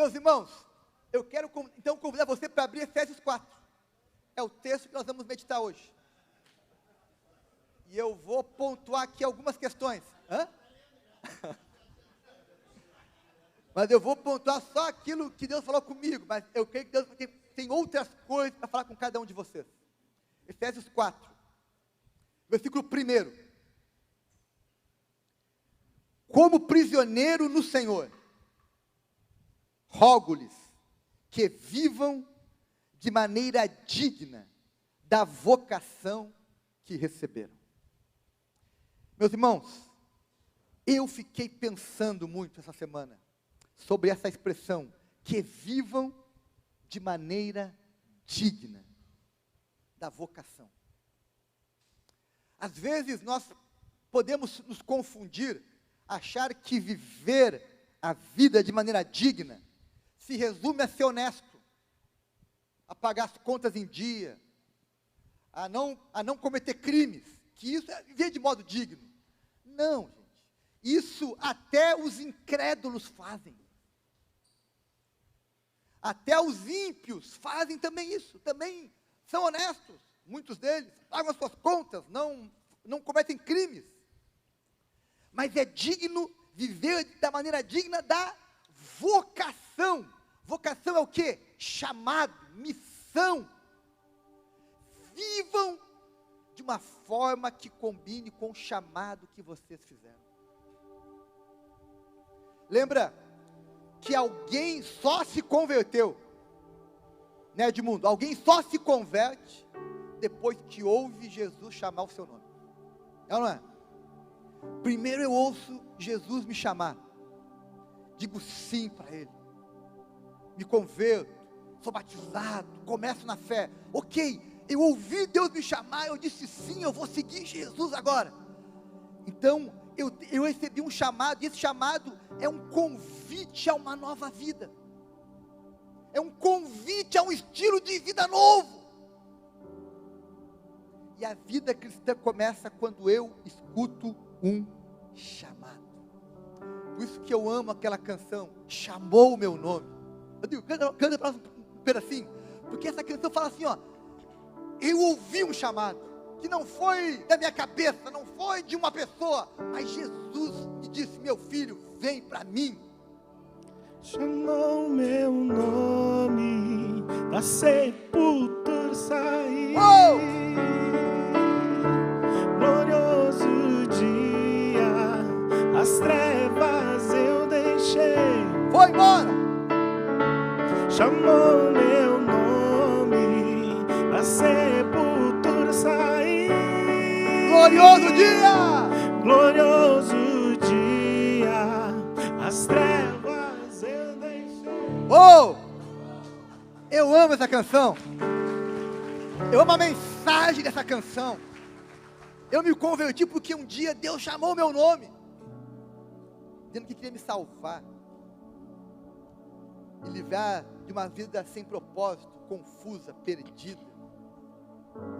Meus irmãos, eu quero então convidar você para abrir Efésios 4. É o texto que nós vamos meditar hoje. E eu vou pontuar aqui algumas questões. Mas eu vou pontuar só aquilo que Deus falou comigo. Mas eu creio que Deus tem outras coisas para falar com cada um de vocês. Efésios 4, versículo 1. Como prisioneiro no Senhor, rogo-lhes que vivam de maneira digna da vocação que receberam. Meus irmãos, eu fiquei pensando muito essa semana sobre essa expressão, que vivam de maneira digna da vocação. Às vezes nós podemos nos confundir, achar que viver a vida de maneira digna se resume a ser honesto, a pagar as contas em dia, a não cometer crimes, que isso é viver de modo digno. Não, gente, isso até os incrédulos fazem. Até os ímpios fazem também isso, também são honestos, muitos deles pagam as suas contas, não cometem crimes. Mas é digno viver da maneira digna da vocação. Vocação é o quê? Chamado, missão. Vivam de uma forma que combine com o chamado que vocês fizeram. Lembra que alguém só se converteu, né, Edmundo? Alguém só se converte depois que ouve Jesus chamar o seu nome. É ou não é? Primeiro eu ouço Jesus me chamar, digo sim para Ele, me converto, sou batizado, começo na fé. Ok, eu ouvi Deus me chamar, eu disse sim, eu vou seguir Jesus agora. Então eu recebi um chamado, e esse chamado é um convite a uma nova vida, é um convite a um estilo de vida novo. E a vida cristã começa quando eu escuto um chamado. Por isso que eu amo aquela canção, chamou o meu nome. Eu digo, canta para um pedacinho, porque essa canção fala assim, ó, eu ouvi um chamado, que não foi da minha cabeça, não foi de uma pessoa, mas Jesus me disse, meu filho, vem para mim. Chamou meu nome, da sepultura saí. Glorioso dia, as trevas eu deixei. Foi embora. Chamou meu nome, da sepultura saí. Glorioso dia. Glorioso dia, as trevas eu deixei. Eu amo essa canção. Eu amo a mensagem dessa canção. Eu me converti porque um dia Deus chamou meu nome, dizendo que queria me salvar, me livrar de uma vida sem propósito, confusa, perdida,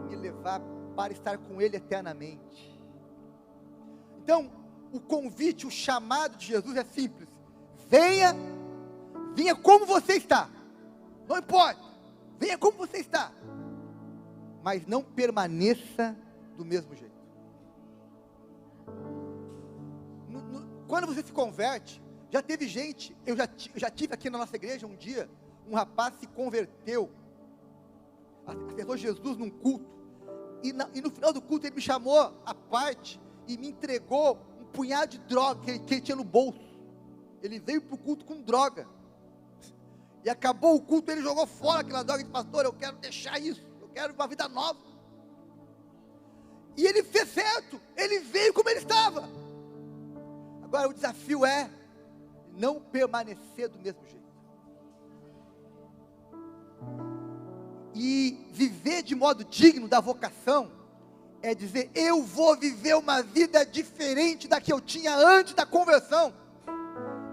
e me levar para estar com Ele eternamente. Então, o convite, o chamado de Jesus é simples: venha como você está, não importa, venha como você está, mas não permaneça do mesmo jeito. Quando você se converte, já teve gente, eu já tive aqui na nossa igreja um dia, um rapaz se converteu, aceitou Jesus num culto, e no final do culto ele me chamou à parte e me entregou um punhado de droga que ele tinha no bolso. Ele veio para o culto com droga, e acabou o culto, ele jogou fora aquela droga e disse: pastor, eu quero deixar isso, eu quero uma vida nova. E ele fez certo, ele veio como ele estava. Agora o desafio é não permanecer do mesmo jeito. E viver de modo digno da vocação é dizer: eu vou viver uma vida diferente da que eu tinha antes da conversão.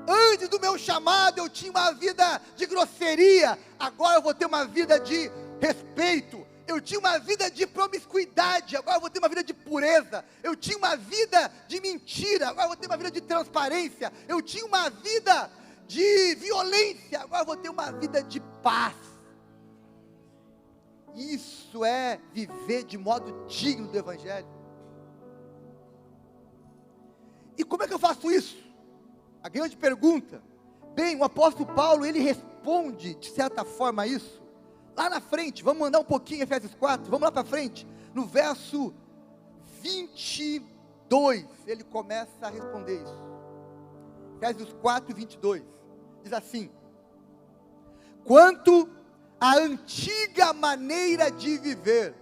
Antes do meu chamado eu tinha uma vida de grosseria, agora eu vou ter uma vida de respeito. Eu tinha uma vida de promiscuidade, agora eu vou ter uma vida de pureza. Eu tinha uma vida de mentira, agora eu vou ter uma vida de transparência. Eu tinha uma vida de violência, agora vou ter uma vida de paz. Isso é viver de modo digno do Evangelho. E como é que eu faço isso? A grande pergunta. Bem, o apóstolo Paulo, ele responde, de certa forma, a isso. Lá na frente, vamos andar um pouquinho em Efésios 4, vamos lá para frente. No verso 22, ele começa a responder isso. Efésios 4, 22. Diz assim: quanto à antiga maneira de viver,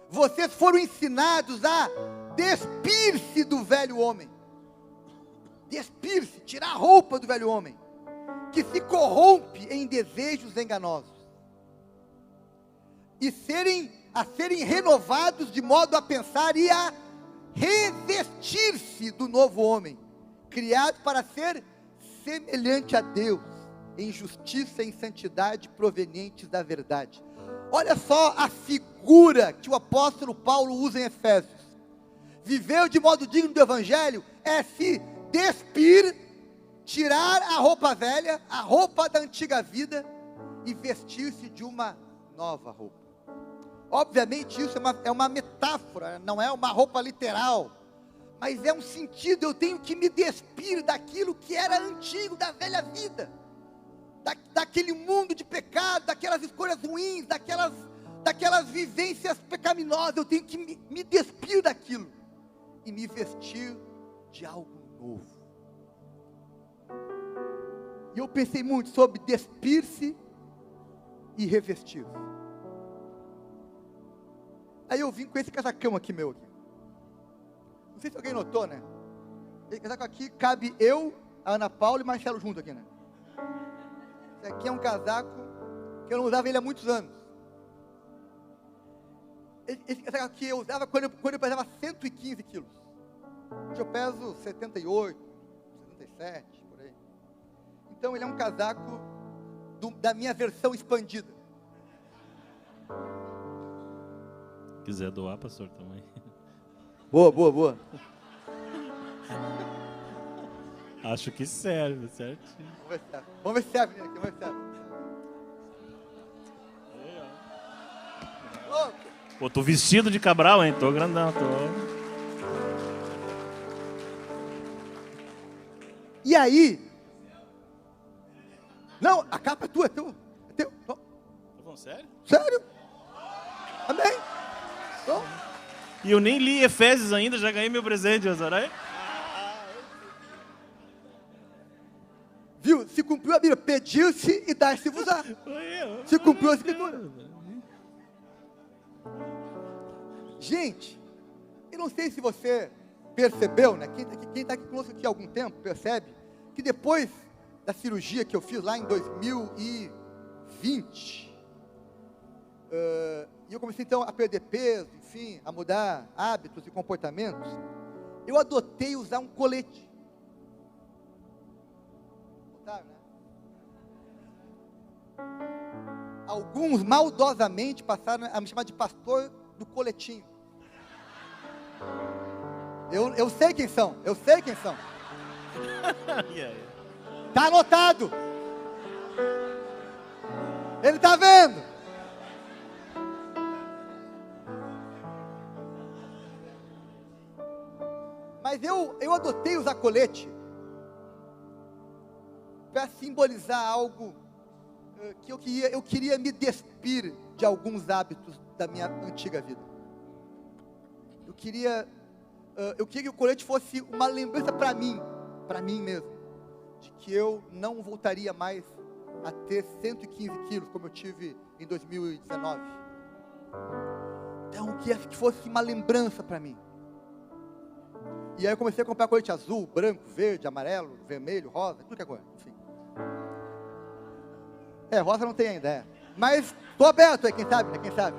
vocês foram ensinados a despir-se do velho homem. Despir-se, tirar a roupa do velho homem, que se corrompe em desejos enganosos, e serem renovados de modo a pensar e a revestir-se do novo homem, criado para ser semelhante a Deus, em justiça e em santidade provenientes da verdade. Olha só a figura que o apóstolo Paulo usa em Efésios. Viver de modo digno do Evangelho é se despir, tirar a roupa velha, a roupa da antiga vida, e vestir-se de uma nova roupa. Obviamente isso é uma metáfora, não é uma roupa literal, mas é um sentido. Eu tenho que me despir daquilo que era antigo, da velha vida, daquele mundo de pecado, daquelas escolhas ruins, daquelas vivências pecaminosas. Eu tenho que me despir daquilo e me vestir de algo novo. E eu pensei muito sobre despir-se e revestir. Aí eu vim com esse casacão aqui meu. Não sei se alguém notou, né? Esse casaco aqui cabe eu, a Ana Paula e Marcelo junto aqui, né? Esse aqui é um casaco que eu não usava ele há muitos anos. Esse casaco aqui eu usava quando eu pesava 115 quilos. Hoje eu peso 78, 77, por aí. Então ele é um casaco da minha versão expandida. Quiser doar, pastor, também. Boa. Acho que serve, certinho. Vamos ver se serve, vamos ver se serve. Pô, tô vestido de Cabral, hein? Tô grandão, tô. E aí? Não, a capa é tua, é teu. Tá falando sério? Sério? Amém? Então, E eu nem li Efésios ainda, já ganhei meu presente, Azarai. viu? Se cumpriu a Bíblia, pediu-se e dá-se-vos-á. Se cumpriu a Escritura. Gente, eu não sei se você percebeu, né? Quem está aqui conosco aqui há algum tempo, percebe que depois da cirurgia que eu fiz lá em 2020, e eu comecei então a perder peso, enfim, a mudar hábitos e comportamentos, eu adotei usar um colete. Notaram, né? Alguns maldosamente passaram a me chamar de pastor do coletinho. Eu sei quem são, Está anotado. Ele está vendo. Mas eu adotei usar colete para simbolizar algo que eu queria me despir de alguns hábitos da minha antiga vida. Eu queria que o colete fosse uma lembrança para mim mesmo, de que eu não voltaria mais a ter 115 quilos como eu tive em 2019. Então, que fosse uma lembrança para mim. E aí eu comecei a comprar colete azul, branco, verde, amarelo, vermelho, rosa, tudo que é cor, enfim. Rosa não tem ainda, Mas estou aberto aí, quem sabe, né? Quem sabe.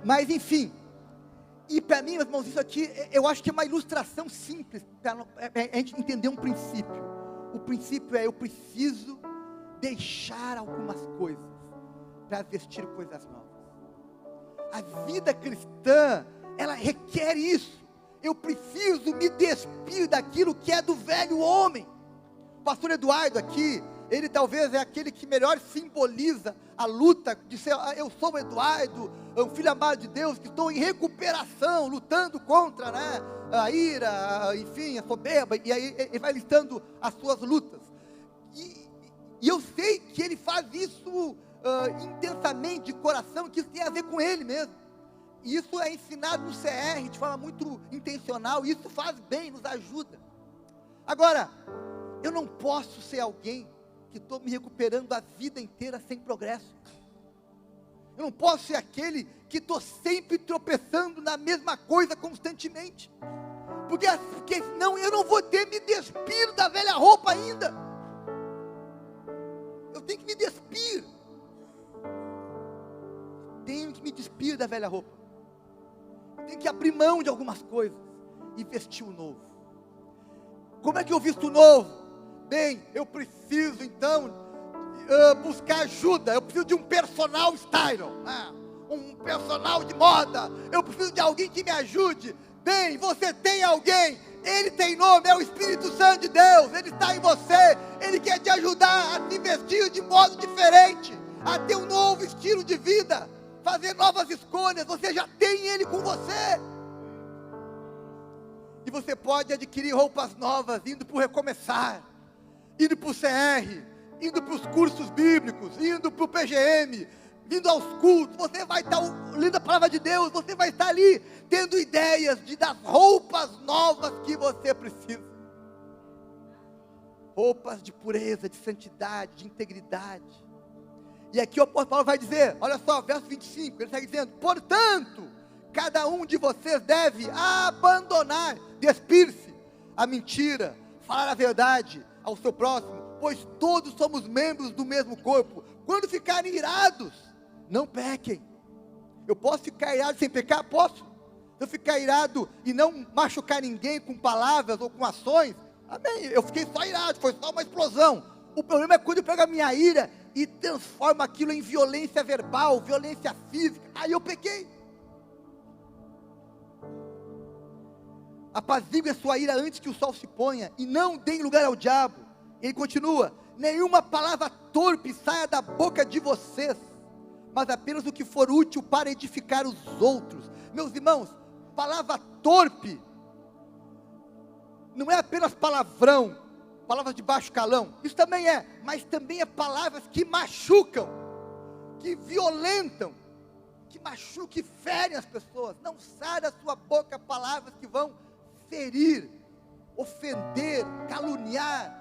Mas enfim. E para mim, meus irmãos, isso aqui, eu acho que é uma ilustração simples, para a gente entender um princípio. O princípio é, eu preciso deixar algumas coisas, para vestir coisas novas. A vida cristã, ela requer isso. Eu preciso me despir daquilo que é do velho homem. O pastor Eduardo aqui, ele talvez é aquele que melhor simboliza a luta de ser, eu sou o Eduardo, um filho amado de Deus, que estou em recuperação, lutando contra, né, a ira, enfim, a soberba, e aí ele vai listando as suas lutas. E eu sei que ele faz isso intensamente, de coração, que isso tem a ver com ele mesmo. E isso é ensinado no CR de forma muito intencional, e isso faz bem, nos ajuda. Agora, eu não posso ser alguém que estou me recuperando a vida inteira sem progresso. Eu não posso ser aquele que estou sempre tropeçando na mesma coisa constantemente. Porque senão eu não vou ter me despir da velha roupa ainda. Eu tenho que me despir. Tenho que me despir da velha roupa. Tenho que abrir mão de algumas coisas e vestir o novo. Como é que eu visto o novo? Bem, eu preciso então buscar ajuda. Eu preciso de um personal style, né? Um personal de moda. Eu preciso de alguém que me ajude. Bem, você tem alguém. Ele tem nome, é o Espírito Santo de Deus. Ele está em você. Ele quer te ajudar a se vestir de modo diferente, a ter um novo estilo de vida, fazer novas escolhas. Você já tem Ele com você. E você pode adquirir roupas novas, indo para o Recomeçar, indo para o CR, indo para os cursos bíblicos, indo para o PGM, vindo aos cultos. Você vai estar lendo a palavra de Deus, você vai estar ali, tendo ideias das roupas novas que você precisa. Roupas de pureza, de santidade, de integridade. E aqui o apóstolo Paulo vai dizer, olha só, verso 25, ele segue dizendo: portanto, cada um de vocês deve abandonar, despir-se a mentira, falar a verdade ao seu próximo, pois todos somos membros do mesmo corpo. Quando ficarem irados, não pequem. Eu posso ficar irado sem pecar? Posso. Se eu ficar irado e não machucar ninguém com palavras ou com ações, amém, eu fiquei só irado, foi só uma explosão. O problema é quando eu pego a minha ira e transformo aquilo em violência verbal, violência física, aí eu pequei. Apazigue a sua ira antes que o sol se ponha, e não dê lugar ao diabo. Ele continua: nenhuma palavra torpe saia da boca de vocês, mas apenas o que for útil para edificar os outros. Meus irmãos, palavra torpe não é apenas palavrão, palavras de baixo calão, isso também é, mas também é palavras que machucam, que violentam, que machucam, que ferem as pessoas. Não sai da sua boca palavras que vão ferir, ofender, caluniar,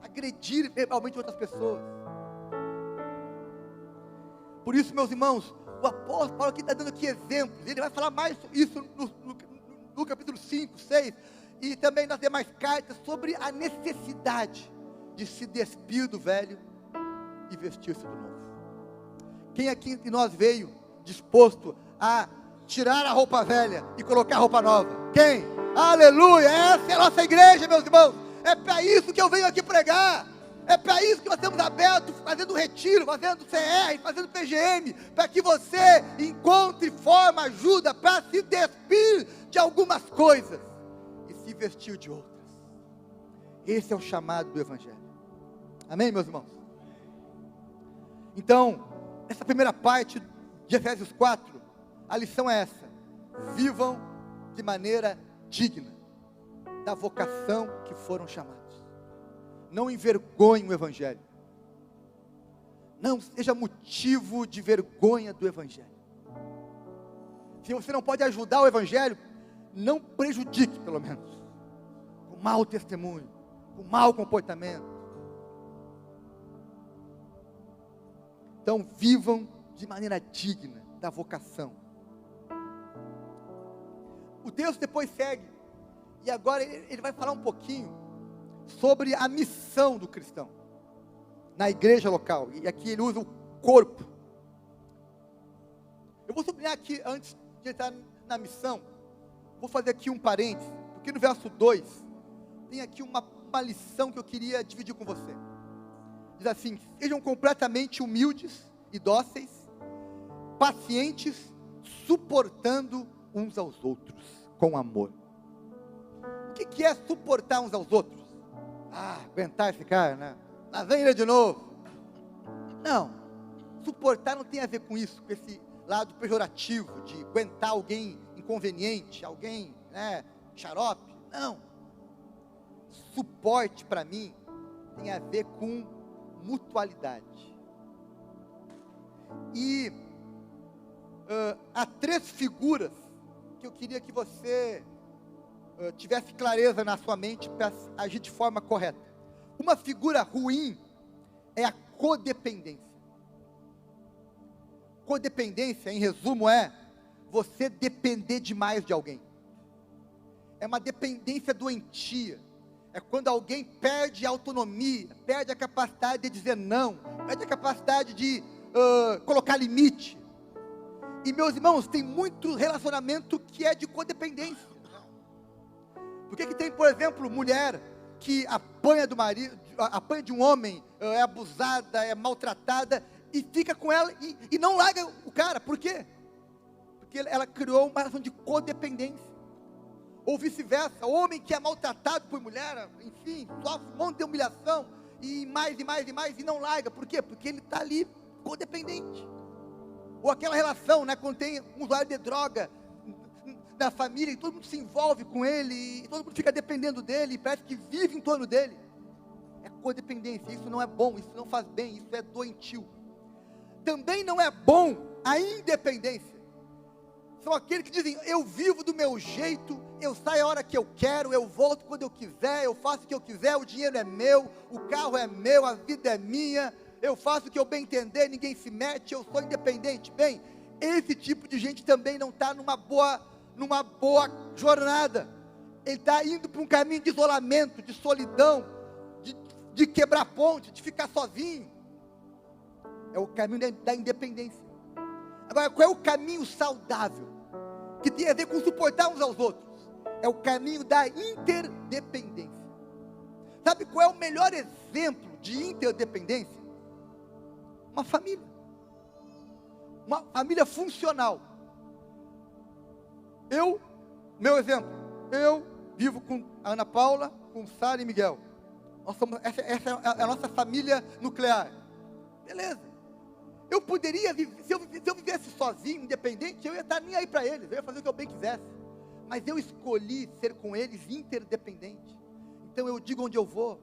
agredir verbalmente outras pessoas. Por isso, meus irmãos, o apóstolo Paulo aqui está dando aqui exemplos. Ele vai falar mais isso no capítulo 5, 6, e também nas demais cartas, sobre a necessidade de se despir do velho e vestir-se do novo. Quem aqui entre nós veio disposto a tirar a roupa velha e colocar a roupa nova? Quem? Aleluia! Essa é a nossa igreja, meus irmãos. É para isso que eu venho aqui pregar. É para isso que nós estamos abertos, fazendo retiro, fazendo CR, fazendo PGM, para que você encontre forma, ajuda para se despir de algumas coisas e se vestir de outras. Esse é o chamado do Evangelho. Amém, meus irmãos? Então, essa primeira parte de Efésios 4, a lição é essa: vivam de maneira digna da vocação que foram chamados. Não envergonhe o Evangelho. Não seja motivo de vergonha do Evangelho. Se você não pode ajudar o Evangelho, não prejudique, pelo menos, com mau testemunho, com mau comportamento. Então, vivam de maneira digna da vocação. O texto depois segue, e agora ele vai falar um pouquinho sobre a missão do cristão na igreja local, e aqui ele usa o corpo. Eu vou sublinhar aqui, antes de entrar na missão, vou fazer aqui um parênteses, porque no verso 2, tem aqui uma lição que eu queria dividir com você. Diz assim: sejam completamente humildes e dóceis, pacientes, suportando uns aos outros, com amor. O que é suportar uns aos outros? Aguentar esse cara, né? Lá vem ele de novo. Não, suportar não tem a ver com isso, com esse lado pejorativo de aguentar alguém inconveniente, alguém, né, xarope. Não. Suporte para mim tem a ver com mutualidade. E há 3 figuras que eu queria que você tivesse clareza na sua mente para agir de forma correta. Uma figura ruim é a codependência. Codependência, em resumo, é você depender demais de alguém. É uma dependência doentia. É quando alguém perde a autonomia, perde a capacidade de dizer não, perde a capacidade de colocar limite. E, meus irmãos, tem muito relacionamento que é de codependência. Por que tem, por exemplo, mulher que apanha do marido, apanha de um homem, é abusada, é maltratada, e fica com ela e não larga o cara? Por quê? Porque ela criou uma relação de codependência. Ou vice-versa, homem que é maltratado por mulher, enfim, sofre um monte de humilhação, e mais, e não larga. Por quê? Porque ele está ali codependente. Ou aquela relação, né, quando tem um usuário de droga da família, e todo mundo se envolve com ele, e todo mundo fica dependendo dele, e parece que vive em torno dele. É codependência, isso não é bom, isso não faz bem, isso é doentio. Também não é bom a independência. São aqueles que dizem, eu vivo do meu jeito, eu saio a hora que eu quero, eu volto quando eu quiser, eu faço o que eu quiser, o dinheiro é meu, o carro é meu, a vida é minha, eu faço o que eu bem entender, ninguém se mete, eu sou independente. Bem, esse tipo de gente também não está numa boa jornada. Ele está indo para um caminho de isolamento, de solidão, de quebrar ponte, de ficar sozinho. É o caminho da independência. Agora, qual é o caminho saudável? Que tem a ver com suportar uns aos outros. É o caminho da interdependência. Sabe qual é o melhor exemplo de interdependência? Uma família. Uma família funcional. Meu exemplo, eu vivo com a Ana Paula, com Sara e Miguel. Essa é a nossa família nuclear. Beleza. Eu poderia, se eu vivesse sozinho, independente, eu ia estar nem aí para eles, eu ia fazer o que eu bem quisesse. Mas eu escolhi ser com eles interdependente. Então eu digo onde eu vou,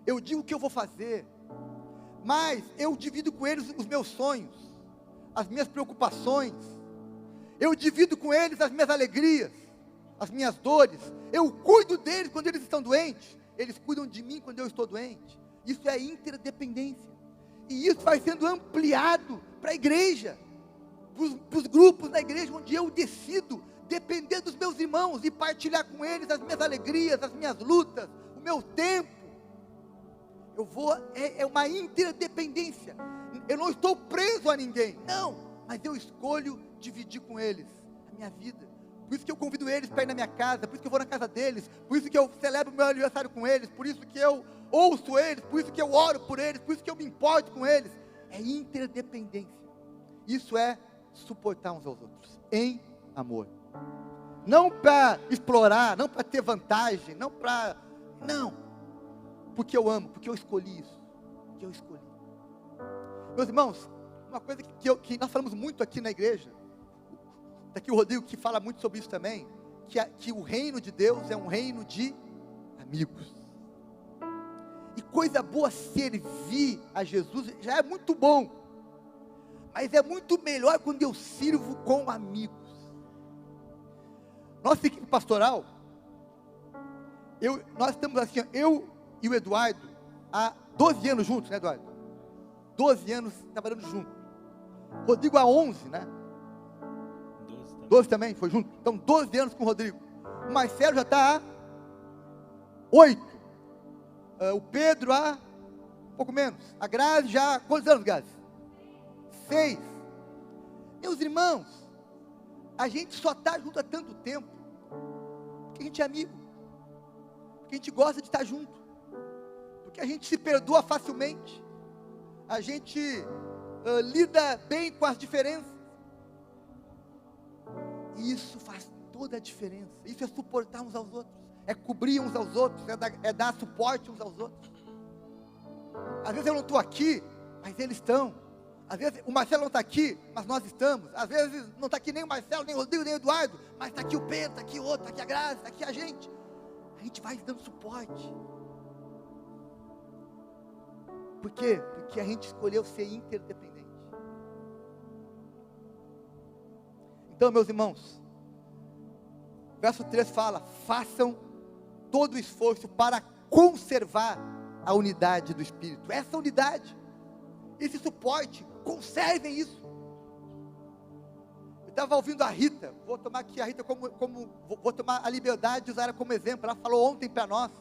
eu digo o que eu vou fazer, mas eu divido com eles os meus sonhos, as minhas preocupações, eu divido com eles as minhas alegrias, as minhas dores, eu cuido deles quando eles estão doentes, eles cuidam de mim quando eu estou doente. Isso é interdependência. E isso vai sendo ampliado para a igreja, para os grupos da igreja, onde eu decido depender dos meus irmãos e partilhar com eles as minhas alegrias, as minhas lutas, o meu tempo. É uma interdependência. Eu não estou preso a ninguém, não, mas eu escolho dividir com eles a minha vida. Por isso que eu convido eles para ir na minha casa, por isso que eu vou na casa deles, por isso que eu celebro o meu aniversário com eles, por isso que eu ouço eles, por isso que eu oro por eles, por isso que eu me importo com eles. É interdependência. Isso é suportar uns aos outros, em amor. Não para explorar, não para ter vantagem, não, porque eu amo, porque eu escolhi isso, porque eu escolhi. Meus irmãos, uma coisa que nós falamos muito aqui na igreja, daqui o Rodrigo que fala muito sobre isso também, que o reino de Deus é um reino de amigos. E coisa boa servir a Jesus já é muito bom, mas é muito melhor quando eu sirvo com amigos. Nossa equipe pastoral, nós estamos assim, eu e o Eduardo, há 12 anos juntos, né, Eduardo? 12 anos trabalhando juntos. Rodrigo há 11, né? 12 também, foi junto. Então 12 anos com o Rodrigo. O Marcelo já está há 8. O Pedro há pouco menos. A Grazi já, quantos anos, Grazi? 6. Meus irmãos, a gente só está junto há tanto tempo porque a gente é amigo, porque a gente gosta de estar junto, porque a gente se perdoa facilmente, a gente lida bem com as diferenças. E isso faz toda a diferença. Isso é suportar uns aos outros. é cobrir uns aos outros, é dar suporte uns aos outros. Às vezes eu não estou aqui, mas eles estão. Às vezes o Marcelo não está aqui, mas nós estamos. Às vezes não está aqui nem o Marcelo, nem o Rodrigo, nem o Eduardo, mas está aqui o Pedro, está aqui o outro, está aqui a Graça, está aqui a gente. A gente vai dando suporte. Por quê? Porque a gente escolheu ser interdependente. Então, meus irmãos, verso 3 fala: façam todo o esforço para conservar a unidade do Espírito. Essa unidade, esse suporte, conservem isso. Eu estava ouvindo a Rita, vou tomar aqui a Rita vou tomar a liberdade de usar ela como exemplo. Ela falou ontem para nós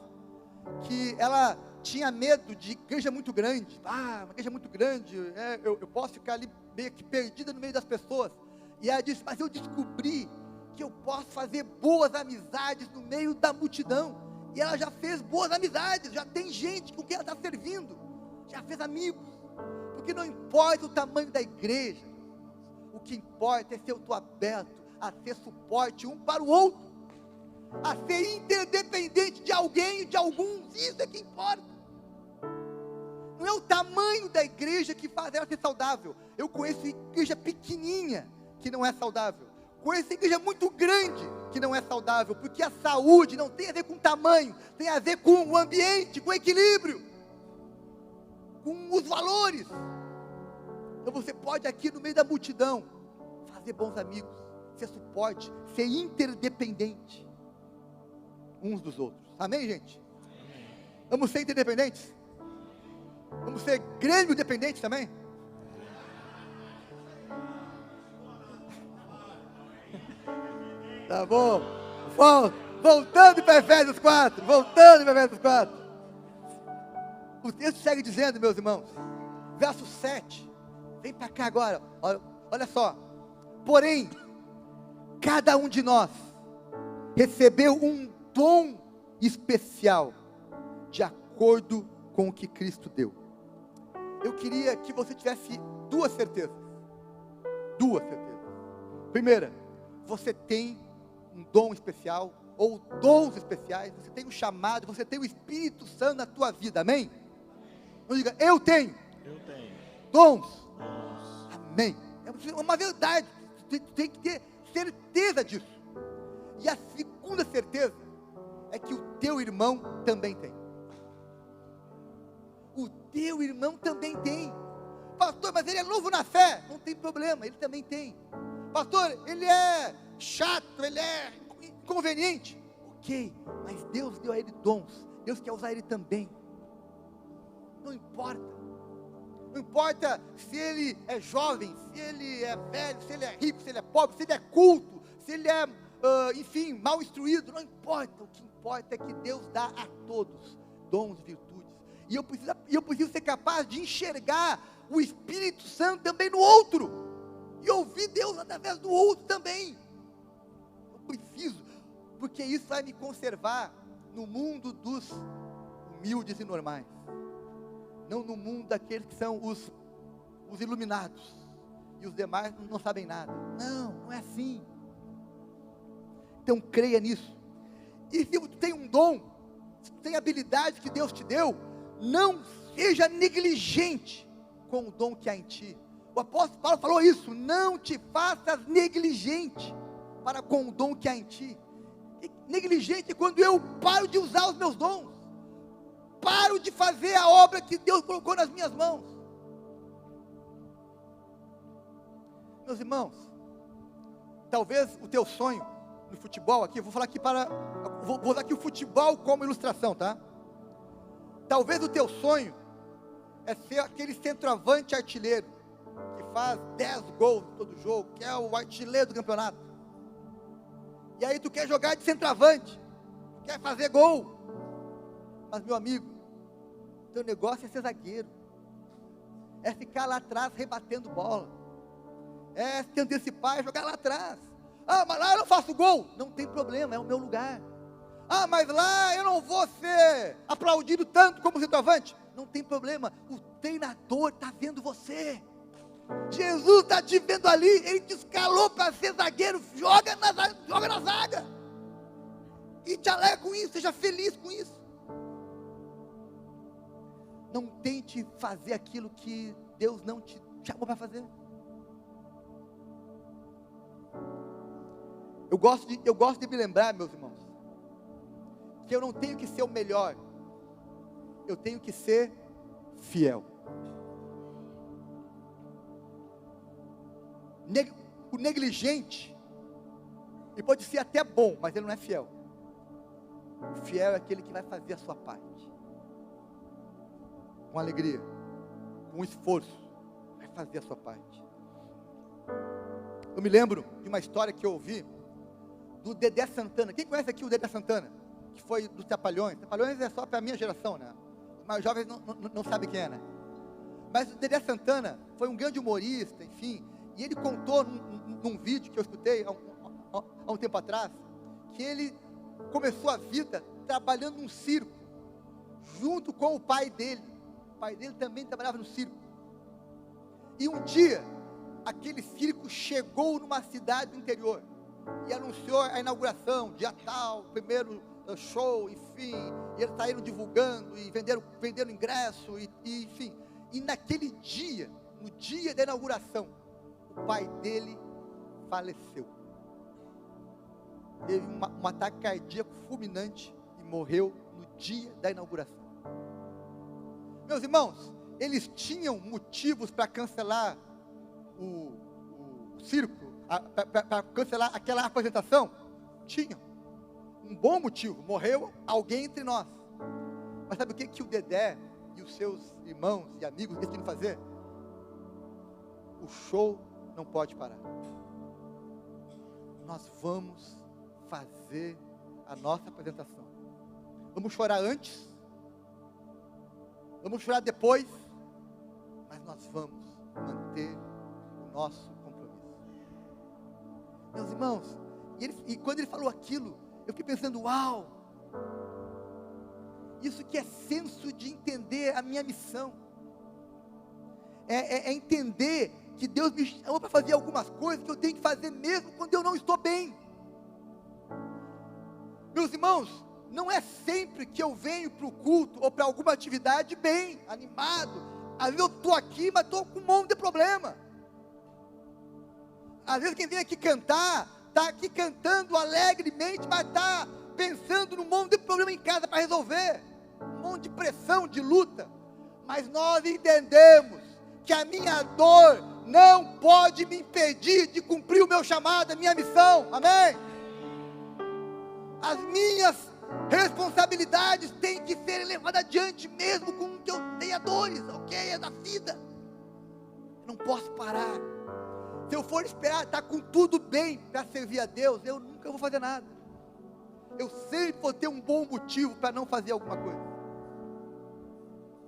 que ela tinha medo de igreja muito grande. Uma igreja muito grande, eu posso ficar ali meio que perdida no meio das pessoas. E ela disse: mas eu descobri que eu posso fazer boas amizades no meio da multidão. E ela já fez boas amizades, já tem gente com quem ela está servindo, já fez amigos. Porque não importa o tamanho da igreja, o que importa é ser eu estou aberto a ser suporte um para o outro, a ser interdependente de alguém e de alguns. Isso é que importa. Não é o tamanho da igreja que faz ela ser saudável. Eu conheço igreja pequenininha que não é saudável, conheço igreja muito grande que não é saudável, porque a saúde não tem a ver com tamanho, tem a ver com o ambiente, com o equilíbrio, com os valores. Então você pode aqui no meio da multidão fazer bons amigos, ser suporte, ser interdependente uns dos outros. Amém, gente? Vamos ser interdependentes? Vamos ser Grêmio dependentes também? Tá bom. Voltando para Efésios 4. O texto segue dizendo, meus irmãos, verso 7. Vem para cá agora. Olha só. Porém, cada um de nós recebeu um dom especial, de acordo com o que Cristo deu. Eu queria que você tivesse duas certezas. Primeira, você tem um dom especial, ou dons especiais, você tem um chamado, você tem o Espírito Santo na tua vida, amém? Não diga: eu tenho dons. Amém. É uma verdade, você tem que ter certeza disso. E a segunda certeza é que o teu irmão também tem. O teu irmão também tem. Pastor, mas ele é novo na fé. Não tem problema, ele também tem. Pastor, ele é chato, ele é inconveniente. Ok, mas Deus deu a ele dons. Deus quer usar ele também. Não importa. Não importa se ele é jovem, se ele é velho, se ele é rico, se ele é pobre, se ele é culto, se ele é, enfim, mal instruído. Não importa. O que importa é que Deus dá a todos dons, virtudes. E eu preciso ser capaz de enxergar o Espírito Santo também no outro. E ouvir Deus através do outro também. Eu preciso, porque isso vai me conservar no mundo dos humildes e normais. Não no mundo daqueles que são os iluminados. E os demais não sabem nada. Não é assim. Então creia nisso. E se tu tem um dom, se tu tem habilidade que Deus te deu, não seja negligente com o dom que há em ti. O apóstolo Paulo falou isso: não te faças negligente para com o dom que há em ti. Negligente é quando eu paro de usar os meus dons, paro de fazer a obra que Deus colocou nas minhas mãos. Meus irmãos, talvez o teu sonho no futebol aqui, vou usar aqui o futebol como ilustração, tá? Talvez o teu sonho é ser aquele centroavante artilheiro, que faz 10 gols em todo jogo, que é o artilheiro do campeonato. E aí tu quer jogar de centroavante, quer fazer gol. Mas, meu amigo, teu negócio é ser zagueiro, é ficar lá atrás rebatendo bola, é se antecipar, é jogar lá atrás. Mas lá eu não faço gol. Não tem problema, é o meu lugar. Mas lá eu não vou ser aplaudido tanto como centroavante. Não tem problema, o treinador está vendo você. Jesus está te vendo ali. Ele te escalou para ser zagueiro. Joga na zaga. E te alegra com isso, seja feliz com isso. Não tente fazer aquilo que Deus não te chamou para fazer. Eu gosto de me lembrar, meus irmãos, que eu não tenho que ser o melhor, eu tenho que ser fiel. O negligente, ele pode ser até bom, mas ele não é fiel. O fiel é aquele que vai fazer a sua parte, com alegria, com esforço, vai fazer a sua parte. Eu me lembro de uma história que eu ouvi do Dedé Santana. Quem conhece aqui o Dedé Santana? Que foi dos Trapalhões. Trapalhões é só para a minha geração, né? Os mais jovens não sabem quem é, né? Mas o Dedé Santana foi um grande humorista, enfim. E ele contou num vídeo que eu escutei há um tempo atrás, que ele começou a vida trabalhando num circo, junto com o pai dele. O pai dele também trabalhava no circo. E um dia, aquele circo chegou numa cidade do interior e anunciou a inauguração, dia tal, primeiro show, enfim, e eles saíram divulgando e venderam ingresso, e enfim. E naquele dia, no dia da inauguração, o pai dele faleceu. Teve um ataque cardíaco fulminante e morreu no dia da inauguração. Meus irmãos, eles tinham motivos para cancelar o circo, para cancelar aquela apresentação? Tinham. Um bom motivo, morreu alguém entre nós. Mas sabe o que o Dedé e os seus irmãos e amigos decidiram fazer? O show não pode parar. Nós vamos fazer a nossa apresentação. Vamos chorar antes, vamos chorar depois, mas nós vamos manter o nosso compromisso. Meus irmãos, e quando ele falou aquilo, eu fiquei pensando, uau, isso que é senso de entender a minha missão, é entender que Deus me chamou para fazer algumas coisas que eu tenho que fazer mesmo quando eu não estou bem. Meus irmãos, não é sempre que eu venho para o culto ou para alguma atividade bem, animado. Às vezes eu estou aqui, mas estou com um monte de problema. Às vezes quem vem aqui cantar, está aqui cantando alegremente, mas está pensando num monte de problema em casa para resolver. Um monte de pressão, de luta. Mas nós entendemos que a minha dor não pode me impedir de cumprir o meu chamado, a minha missão. Amém? As minhas responsabilidades têm que ser levadas adiante, mesmo com que eu tenha dores, ok? É da vida. Eu não posso parar. Se eu for esperar estar com tudo bem para servir a Deus, eu nunca vou fazer nada. Eu sempre vou ter um bom motivo para não fazer alguma coisa.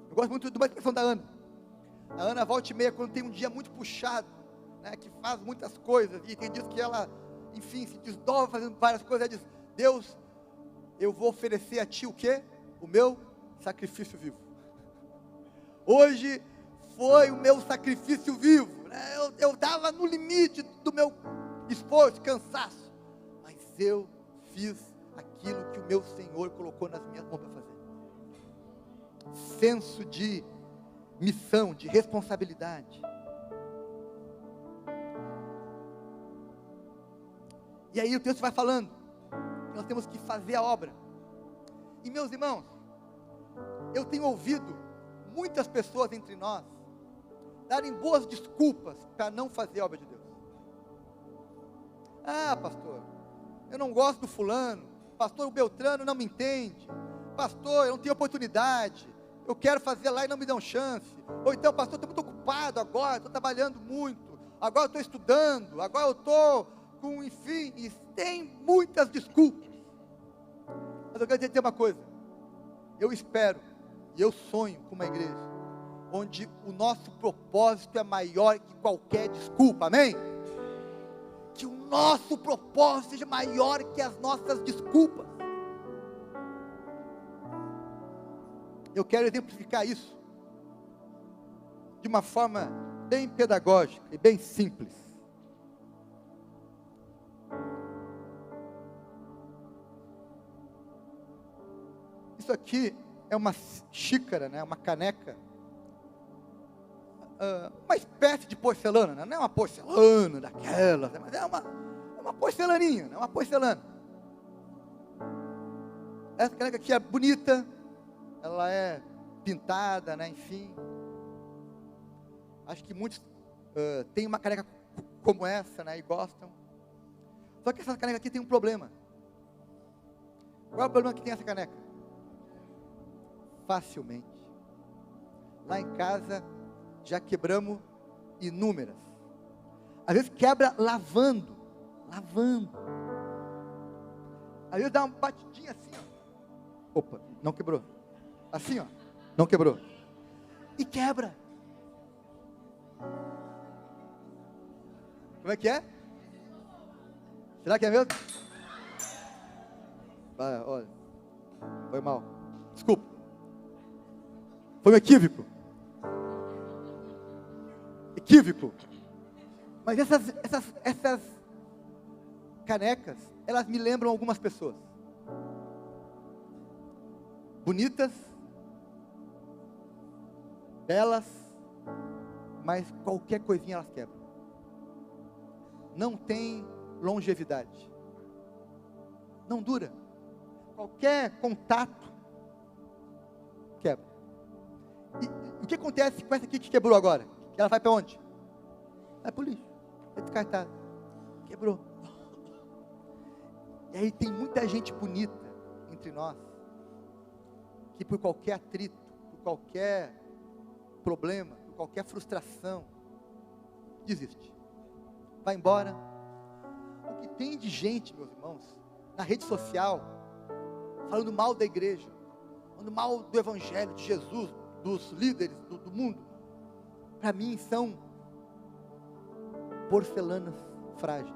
Eu gosto muito de uma expressão da Ana. A Ana volta e meia, quando tem um dia muito puxado, né, que faz muitas coisas, e tem dias que ela, enfim, se desdobra fazendo várias coisas, ela diz: Deus, eu vou oferecer a Ti o quê? O meu sacrifício vivo. Hoje foi o meu sacrifício vivo, né? Eu estava no limite do meu esforço, cansaço, mas eu fiz aquilo que o meu Senhor colocou nas minhas mãos para fazer. Senso de missão, de responsabilidade. E aí o texto vai falando que nós temos que fazer a obra. E meus irmãos, eu tenho ouvido muitas pessoas entre nós darem boas desculpas para não fazer a obra de Deus. Ah, pastor, eu não gosto do fulano. Pastor, o Beltrano não me entende. Pastor, eu não tenho oportunidade. Eu quero fazer lá e não me dão chance. Ou então, pastor, estou muito ocupado agora, estou trabalhando muito. Agora eu estou estudando. Agora eu estou com, enfim, e tem muitas desculpas. Mas eu quero dizer uma coisa. Eu espero e eu sonho com uma igreja onde o nosso propósito é maior que qualquer desculpa, amém? Que o nosso propósito seja maior que as nossas desculpas. Eu quero exemplificar isso de uma forma bem pedagógica e bem simples. Isso aqui é uma xícara, né? Uma caneca. Uma espécie de porcelana, né? Não é uma porcelana daquela, mas é uma porcelaninha, né? Uma porcelana. Essa caneca aqui é bonita, ela é pintada, né? Enfim. Acho que muitos têm uma caneca como essa, né? E gostam. Só que essa caneca aqui tem um problema. Qual é o problema que tem essa caneca? Facilmente. Lá em casa já quebramos inúmeras. Às vezes quebra lavando. Às vezes dá uma batidinha assim, ó. Opa, não quebrou. Assim, ó, não quebrou. E quebra. Como é que é? Será que é mesmo? Vai, olha. Foi mal. Desculpa. Foi um equívoco. Mas essas canecas, elas me lembram algumas pessoas. Bonitas, belas, mas qualquer coisinha elas quebram. Não tem longevidade. Não dura. Qualquer contato quebra. E o que acontece com essa aqui que quebrou agora? Ela vai para onde? Vai para o lixo. É descartada. Quebrou. E aí tem muita gente bonita entre nós, que por qualquer atrito, por qualquer problema, por qualquer frustração, desiste. Vai embora. O que tem de gente, meus irmãos, na rede social, falando mal da igreja, falando mal do evangelho, de Jesus, dos líderes do mundo, para mim são porcelanas frágeis,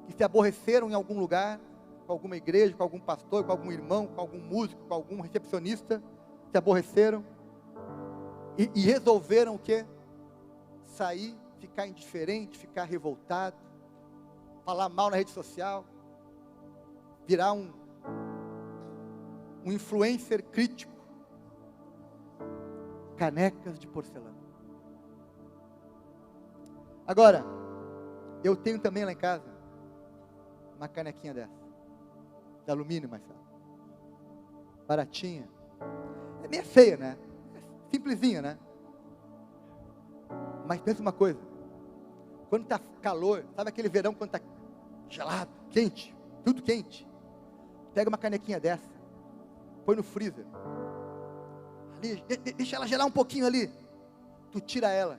que se aborreceram em algum lugar, com alguma igreja, com algum pastor, com algum irmão, com algum músico, com algum recepcionista, se aborreceram e resolveram o quê? Sair, ficar indiferente, ficar revoltado, falar mal na rede social, virar um influencer crítico. Canecas de porcelana. Agora, eu tenho também lá em casa uma canequinha dessa, de alumínio, Marcelo. Baratinha. É meio feia, né? É simplesinha, né? Mas pensa uma coisa. Quando está calor, sabe aquele verão quando está gelado, quente, tudo quente? Pega uma canequinha dessa, põe no freezer. Ali, deixa ela gelar um pouquinho ali. Tu tira ela,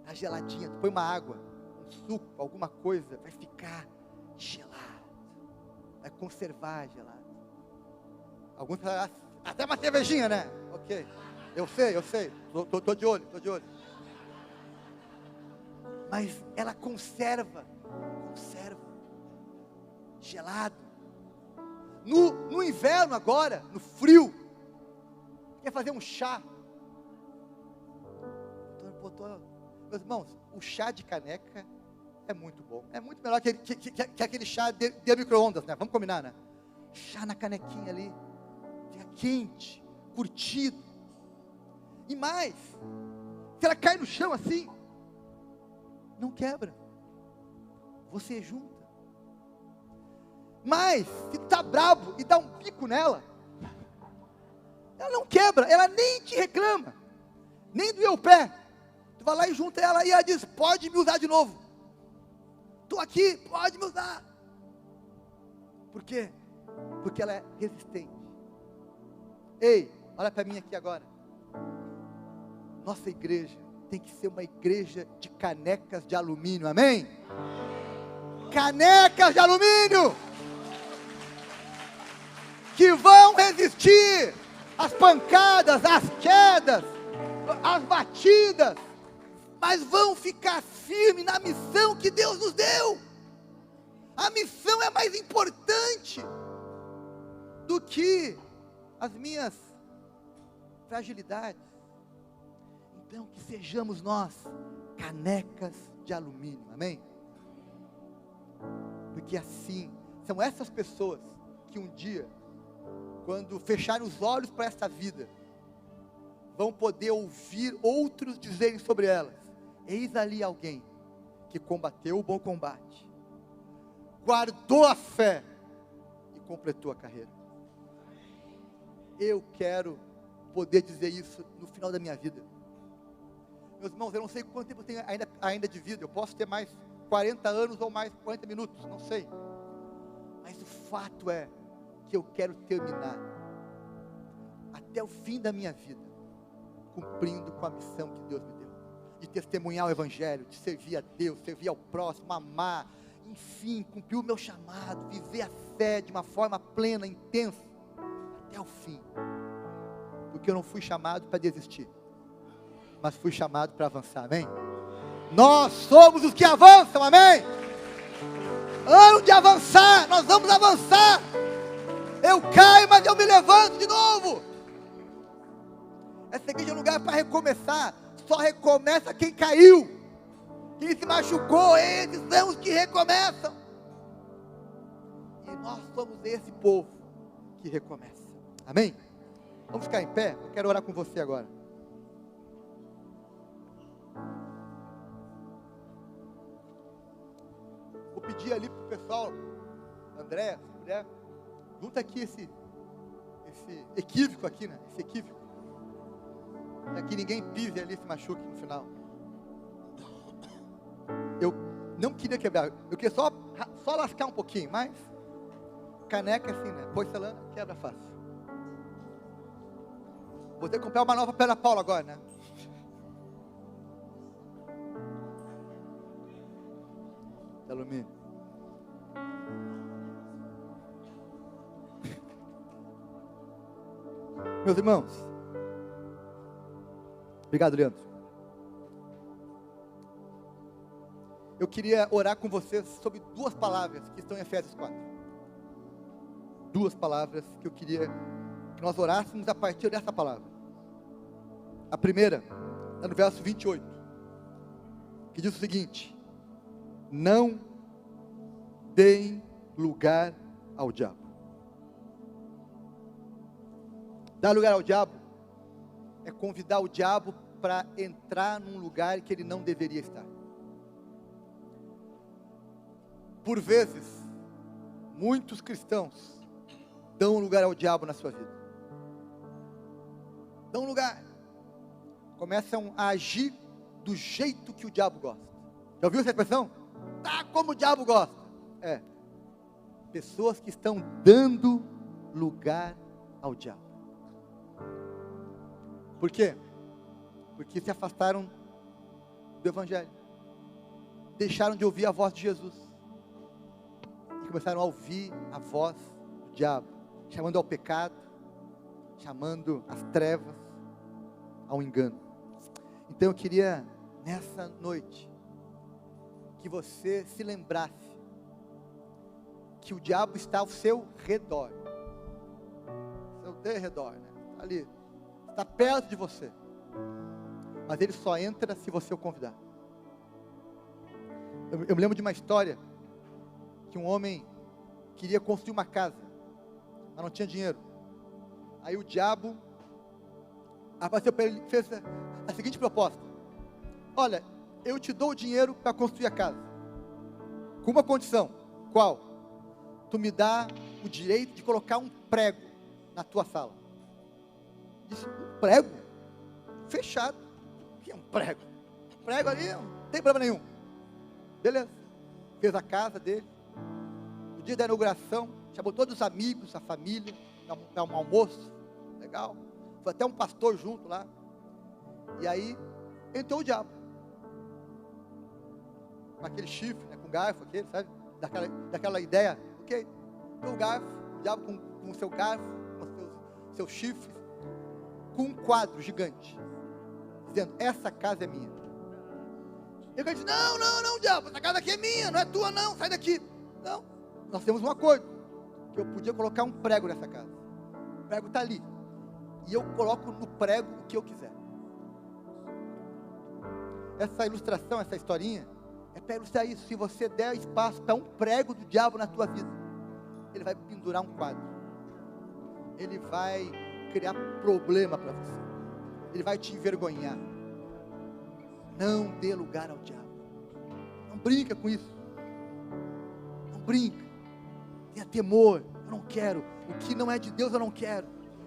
tá geladinha, tu põe uma água, um suco, alguma coisa, vai ficar gelado. Vai conservar gelado. Alguns falam, até uma cervejinha, né? Ok, eu sei, tô de olho. Mas ela conserva, gelado. No inverno agora, no frio, quer fazer um chá. Meus irmãos, o chá de caneca é muito bom. É muito melhor que aquele chá de micro-ondas, né? Vamos combinar, né? Chá na canequinha ali, fica quente, curtido. E mais, se ela cai no chão assim, não quebra. Você junta. Mas, se tu tá bravo e dá um pico nela, ela não quebra, ela nem te reclama, nem doeu o pé. Tu vai lá e junta ela e ela diz, pode me usar de novo. Estou aqui, pode me usar. Por quê? Porque ela é resistente. Ei, olha para mim aqui agora. Nossa igreja tem que ser uma igreja de canecas de alumínio, amém? Canecas de alumínio que vão resistir às pancadas, às quedas, às batidas, mas vão ficar firmes na missão que Deus nos deu. A missão é mais importante do que as minhas fragilidades. Então, que sejamos nós canecas de alumínio, amém? Porque assim, são essas pessoas que um dia quando fecharem os olhos para esta vida, vão poder ouvir outros dizerem sobre elas: eis ali alguém que combateu o bom combate, guardou a fé e completou a carreira. Eu quero poder dizer isso no final da minha vida. Meus irmãos, eu não sei quanto tempo eu tenho ainda de vida. Eu posso ter mais 40 anos ou mais 40 minutos, não sei. Mas o fato é que eu quero terminar até o fim da minha vida cumprindo com a missão que Deus me deu, de testemunhar o Evangelho, de servir a Deus, servir ao próximo, amar, enfim, cumprir o meu chamado, viver a fé de uma forma plena, intensa, até o fim. Porque eu não fui chamado para desistir, mas fui chamado para avançar, amém? Nós somos os que avançam, amém? Ano de avançar, nós vamos avançar. Eu caio, mas eu me levanto de novo. Essa igreja é um lugar para recomeçar. Só recomeça quem caiu, quem se machucou. Esses são os que recomeçam. E nós somos esse povo que recomeça, amém? Vamos ficar em pé? Eu quero orar com você agora. Vou pedir ali para o pessoal, André, se puder, junta aqui esse equívoco aqui, né? Esse equívoco. Para que ninguém pise ali e se machuque no final. Eu não queria quebrar, eu queria só lascar um pouquinho, mas caneca assim, né? Porcelana quebra fácil. Vou ter que comprar uma nova Pedra Paula agora, né? Alumínio. Meus irmãos, obrigado, Leandro. Eu queria orar com vocês sobre duas palavras que estão em Efésios 4. Duas palavras que eu queria que nós orássemos a partir dessa palavra. A primeira, é no verso 28, que diz o seguinte: não deem lugar ao diabo. Dar lugar ao diabo é convidar o diabo para entrar num lugar que ele não deveria estar. Por vezes, muitos cristãos dão lugar ao diabo na sua vida. Dão lugar. Começam a agir do jeito que o diabo gosta. Já ouviu essa expressão? Tá como o diabo gosta. É. Pessoas que estão dando lugar ao diabo. Por quê? Porque se afastaram do Evangelho. Deixaram de ouvir a voz de Jesus. E começaram a ouvir a voz do diabo. Chamando ao pecado. Chamando às trevas. Ao engano. Então eu queria, nessa noite, que você se lembrasse que o diabo está ao seu redor. Seu derredor, né? Ali. Está perto de você. Mas ele só entra se você o convidar. Eu me lembro de uma história que um homem queria construir uma casa, mas não tinha dinheiro. Aí o diabo apareceu para ele e fez a seguinte proposta: olha, eu te dou o dinheiro para construir a casa, com uma condição. Qual? Tu me dá o direito de colocar um prego na tua sala. Disse: um prego? Fechado. O que é um prego? Prego ali não tem problema nenhum. Beleza. Fez a casa dele. No dia da inauguração, chamou todos os amigos, a família, para um almoço. Legal. Foi até um pastor junto lá. E aí entrou o diabo. Com aquele chifre, né, com garfo, aquele, sabe? Daquela ideia. Ok. Entrou o garfo, o diabo com o seu garfo, com seus chifres, com um quadro gigante, dizendo: essa casa é minha. E eu disse: não, diabo, essa casa aqui é minha, não é tua não, sai daqui. Não, nós temos um acordo, que eu podia colocar um prego nessa casa. O prego está ali, e eu coloco no prego o que eu quiser. Essa ilustração, essa historinha, é para ilustrar isso. Se você der espaço para um prego do diabo na tua vida, ele vai pendurar um quadro. ele vai criar problema para você. Ele vai te envergonhar. Não dê lugar ao diabo. Não brinca com isso. Não brinca. Tenha temor. Eu não quero. O que não é de Deus eu não quero.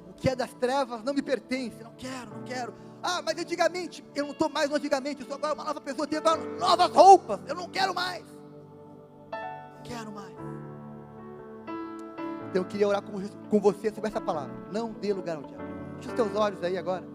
O que é das trevas não me pertence. Não quero, não quero. Ah, mas antigamente, eu não estou mais no antigamente. Eu sou agora uma nova pessoa. Tenho agora novas roupas. Eu não quero mais. Não quero mais. Então eu queria orar com você sobre essa palavra. Não dê lugar ao diabo. Feche os teus olhos aí agora.